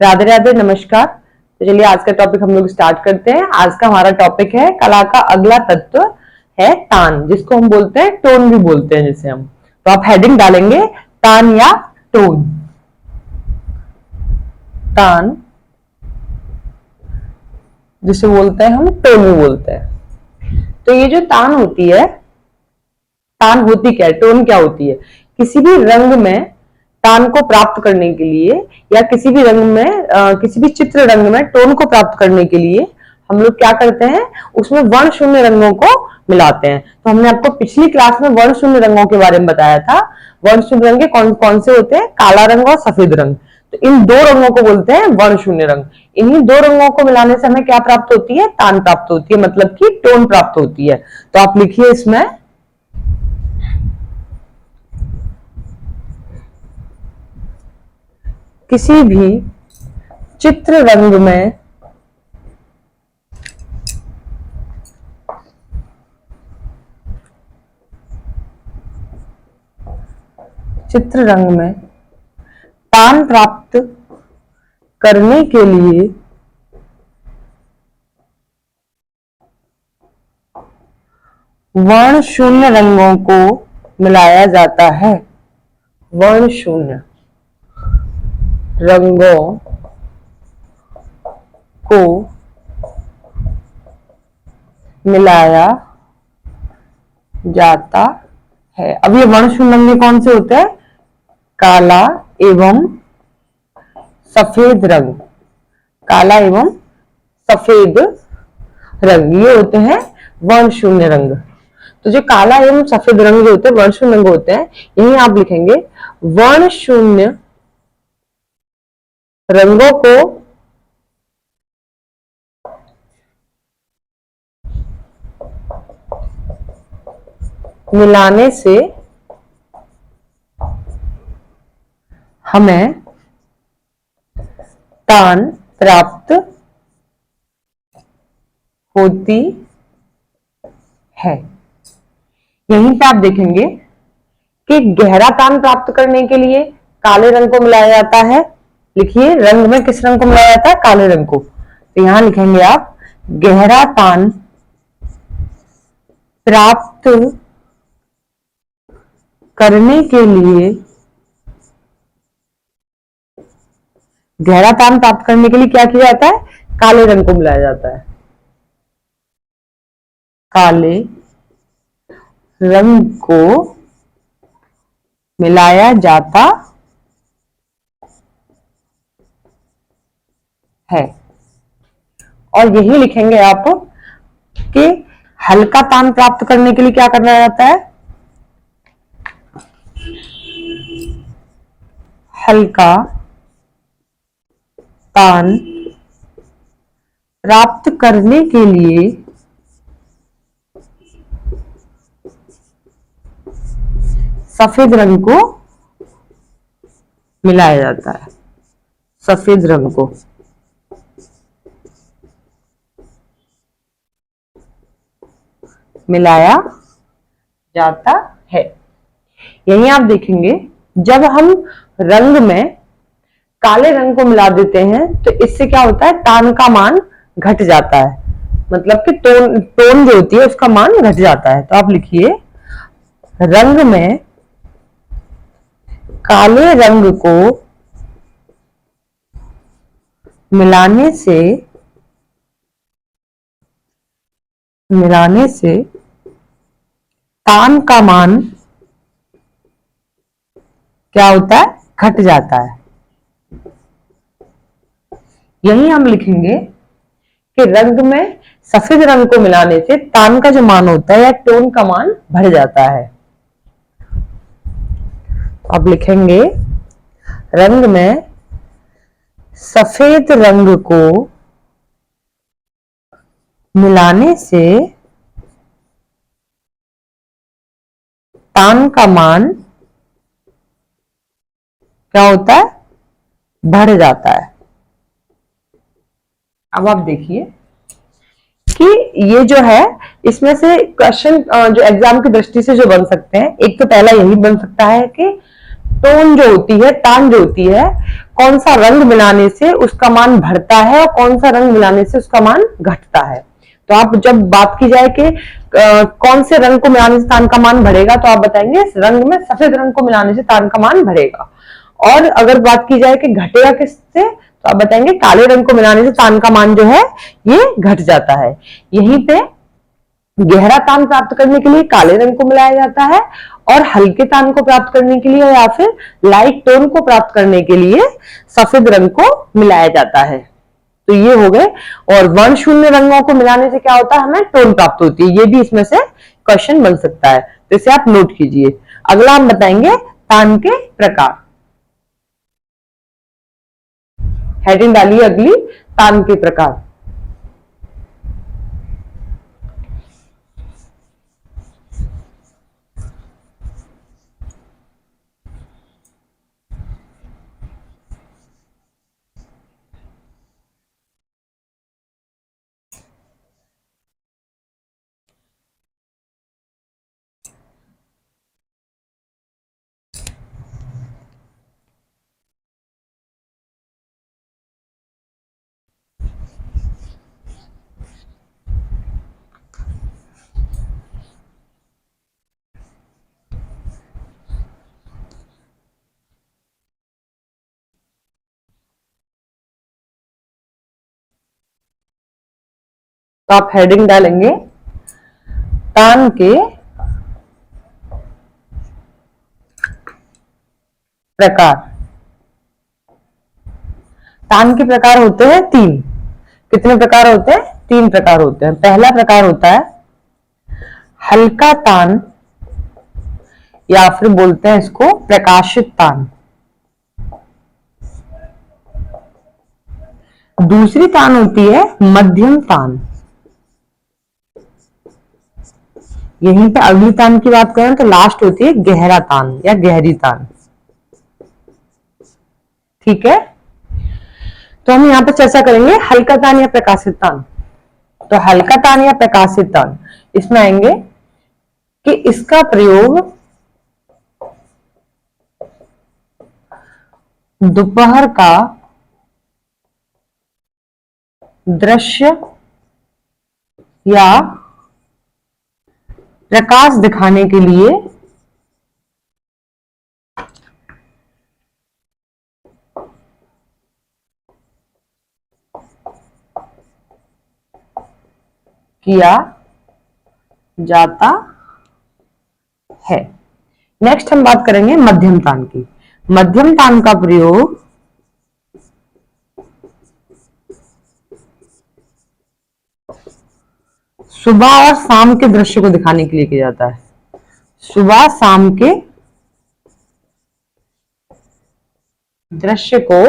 राधे राधे, नमस्कार। तो चलिए आज का टॉपिक हम लोग स्टार्ट करते हैं। आज का हमारा टॉपिक है कला का अगला तत्व है तान, जिसको हम बोलते हैं टोन भी बोलते हैं जिसे हम। तो आप हेडिंग डालेंगे तान या टोन। तान जिसे बोलते हैं हम टोन भी बोलते हैं। तो ये जो तान होती है, तान होती क्या है, टोन क्या होती है? किसी भी रंग में तान को प्राप्त करने के लिए या किसी भी रंग में किसी भी चित्र रंग में टोन को प्राप्त करने के लिए हम लोग क्या करते हैं, उसमें वर्ण शून्य रंगों को मिलाते हैं। तो हमने आपको पिछली क्लास में वर्ण शून्य रंगों के बारे में बताया था। वर्ण शून्य रंग कौन कौन से होते हैं? काला रंग और सफेद रंग। तो इन दो रंगों को बोलते हैं वर्ण शून्य रंग। इन्हीं दो रंगों को मिलाने से हमें क्या प्राप्त होती है? तान प्राप्त होती है, मतलब कि टोन प्राप्त होती है। तो आप लिखिए इसमें किसी भी चित्र रंग में तान प्राप्त करने के लिए वर्ण शून्य रंगों को मिलाया जाता है। वर्ण शून्य रंगों को मिलाया जाता है। अब ये वर्ण शून्य रंग कौन से होते हैं? काला एवं सफेद रंग। काला एवं सफेद रंग ये होते हैं वर्ण शून्य रंग। तो जो काला एवं सफेद रंग जो होते हैं, वर्ण शून्य रंग होते हैं, यही आप लिखेंगे वर्ण शून्य रंगों को मिलाने से हमें तान प्राप्त होती है। यहीं पे आप देखेंगे कि गहरा तान प्राप्त करने के लिए काले रंग को मिलाया जाता है। लिखिए रंग में किस रंग को मिलाया जाता है? काले रंग को। तो यहां लिखेंगे आप गहरा तान प्राप्त करने के लिए, गहरा तान प्राप्त करने के लिए क्या किया जाता है? काले रंग को मिलाया जाता है। काले रंग को मिलाया जाता है। और यही लिखेंगे आप कि हल्का तान प्राप्त करने के लिए क्या करना जाता है? हल्का तान प्राप्त करने के लिए सफेद रंग को मिलाया जाता है। सफेद रंग को मिलाया जाता है। यही आप देखेंगे जब हम रंग में काले रंग को मिला देते हैं तो इससे क्या होता है? तान का मान घट जाता है, मतलब कि टोन जो होती है उसका मान घट जाता है। तो आप लिखिए रंग में काले रंग को मिलाने से तान का मान क्या होता है? घट जाता है। यही हम लिखेंगे कि रंग में सफेद रंग को मिलाने से तान का जो मान होता है या टोन का मान बढ़ जाता है। अब लिखेंगे रंग में सफेद रंग को मिलाने से तान का मान क्या होता है? बढ़ जाता है। अब आप देखिए कि ये जो है इसमें से क्वेश्चन जो एग्जाम की दृष्टि से जो बन सकते हैं, एक तो पहला यही बन सकता है कि टोन जो होती है, तान जो होती है, कौन सा रंग मिलाने से उसका मान बढ़ता है और कौन सा रंग मिलाने से उसका मान घटता है। तो आप जब बात की जाए कि कौन से रंग को मिलाने से तान का मान बढ़ेगा, तो आप बताएंगे इस रंग में सफेद रंग को मिलाने से तान का मान बढ़ेगा। और अगर बात की जाए कि घटेगा किससे, तो आप बताएंगे काले रंग को मिलाने से तान का मान जो है ये घट जाता है। यहीं पे गहरा तान प्राप्त करने के लिए काले रंग को मिलाया जाता है और हल्के तान को प्राप्त करने के लिए या फिर लाइट टोन को प्राप्त करने के लिए सफेद रंग को मिलाया जाता है। तो ये हो गए। और वर्ण शून्य रंगों को मिलाने से क्या होता है, हमें टोन प्राप्त होती है। ये भी इसमें से क्वेश्चन बन सकता है, तो इसे आप नोट कीजिए। अगला हम बताएंगे तान के प्रकार। हेडिंग डालिए अगली, तान के प्रकार। तो आप हेडिंग डालेंगे तान के प्रकार। तान के प्रकार होते हैं तीन। कितने प्रकार होते हैं? तीन प्रकार होते हैं। पहला प्रकार होता है हल्का तान, या फिर बोलते हैं इसको प्रकाशित तान। दूसरी तान होती है मध्यम तान। यहीं पे अगली तान की बात करें तो लास्ट होती है गहरा तान या गहरी तान। ठीक है, तो हम यहाँ पे चर्चा करेंगे हल्का तान या प्रकाशित तान। तो हल्का तान या प्रकाशित तान, इसमें आएंगे कि इसका प्रयोग दोपहर का दृश्य या प्रकाश दिखाने के लिए किया जाता है। नेक्स्ट हम बात करेंगे मध्यम तान की। मध्यम तान का प्रयोग सुबह और शाम के दृश्य को दिखाने के लिए किया जाता है। सुबह शाम के दृश्य को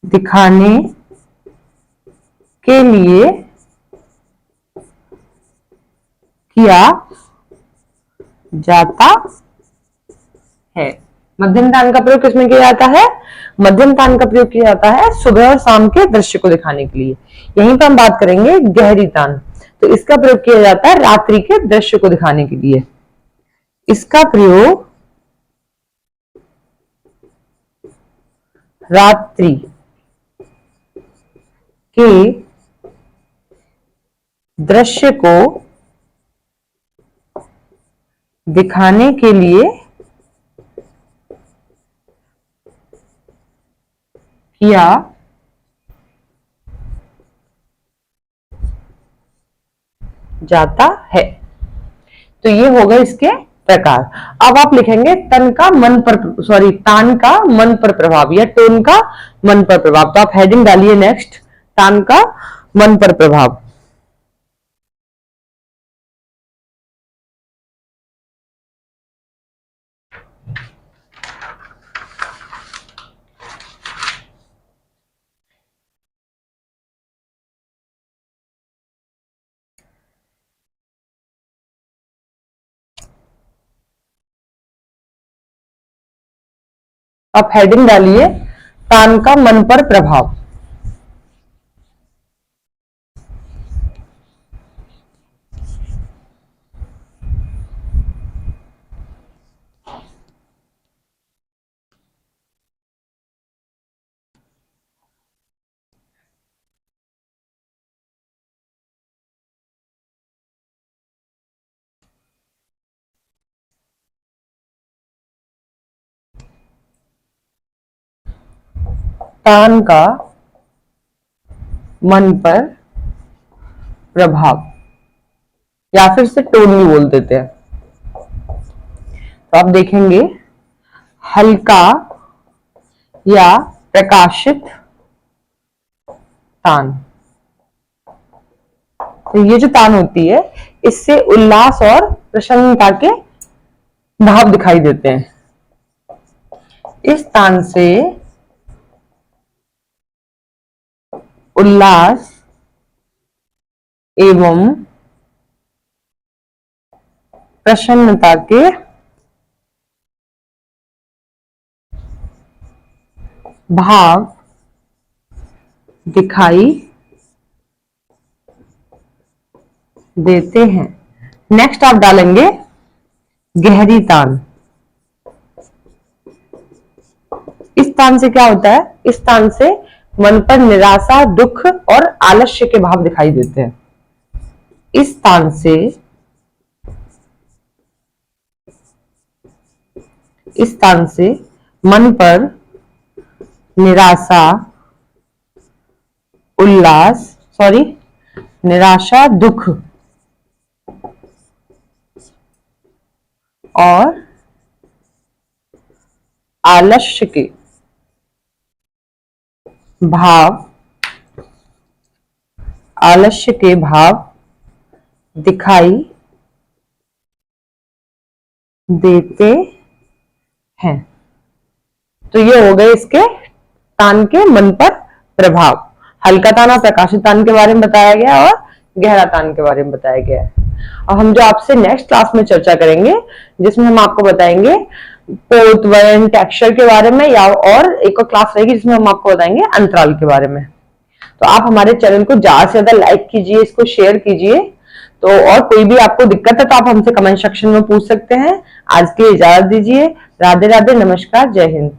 दिखाने के लिए किया जाता है। मध्यम तान का प्रयोग किसमें किया जाता है? मध्यम तान का प्रयोग किया जाता है सुबह और शाम के दृश्य को दिखाने के लिए। यहीं पर हम बात करेंगे गहरी तान। तो इसका प्रयोग किया जाता है रात्रि के दृश्य को दिखाने के लिए। इसका प्रयोग रात्रि के दृश्य को दिखाने के लिए किया जाता है। तो ये होगा इसके प्रकार। अब आप लिखेंगे तान का मन पर प्रभाव या टोन का मन पर प्रभाव। तो आप हेडिंग डालिए नेक्स्ट, तान का मन पर प्रभाव। आप हेडिंग डालिए तान का मन पर प्रभाव। तान का मन पर प्रभाव, या फिर से टोन भी बोल देते हैं। तो आप देखेंगे हल्का या प्रकाशित तान। तो ये जो तान होती है इससे उल्लास और प्रसन्नता के भाव दिखाई देते हैं। इस तान से उल्लास एवं प्रसन्नता के भाव दिखाई देते हैं। नेक्स्ट आप डालेंगे गहरी तान। इस तान से क्या होता है, इस तान से मन पर निराशा, दुख और आलस्य के भाव दिखाई देते हैं। इस तान से मन पर निराशा, दुख और आलस्य के भाव दिखाई देते हैं। तो ये हो गए इसके तान के मन पर प्रभाव। हल्का तान और प्रकाशित तान के बारे में बताया गया और गहरा तान के बारे में बताया गया है। और हम जो आपसे नेक्स्ट क्लास में चर्चा करेंगे, जिसमें हम आपको बताएंगे पोत, वर्ण, टेक्सचर के बारे में, या और एक और क्लास रहेगी जिसमें हम आपको बताएंगे अंतराल के बारे में। तो आप हमारे चैनल को ज्यादा से ज्यादा लाइक कीजिए, इसको शेयर कीजिए। तो और कोई भी आपको दिक्कत है तो आप हमसे कमेंट सेक्शन में पूछ सकते हैं। आज के लिए इजाजत दीजिए। राधे राधे, नमस्कार, जय हिंद।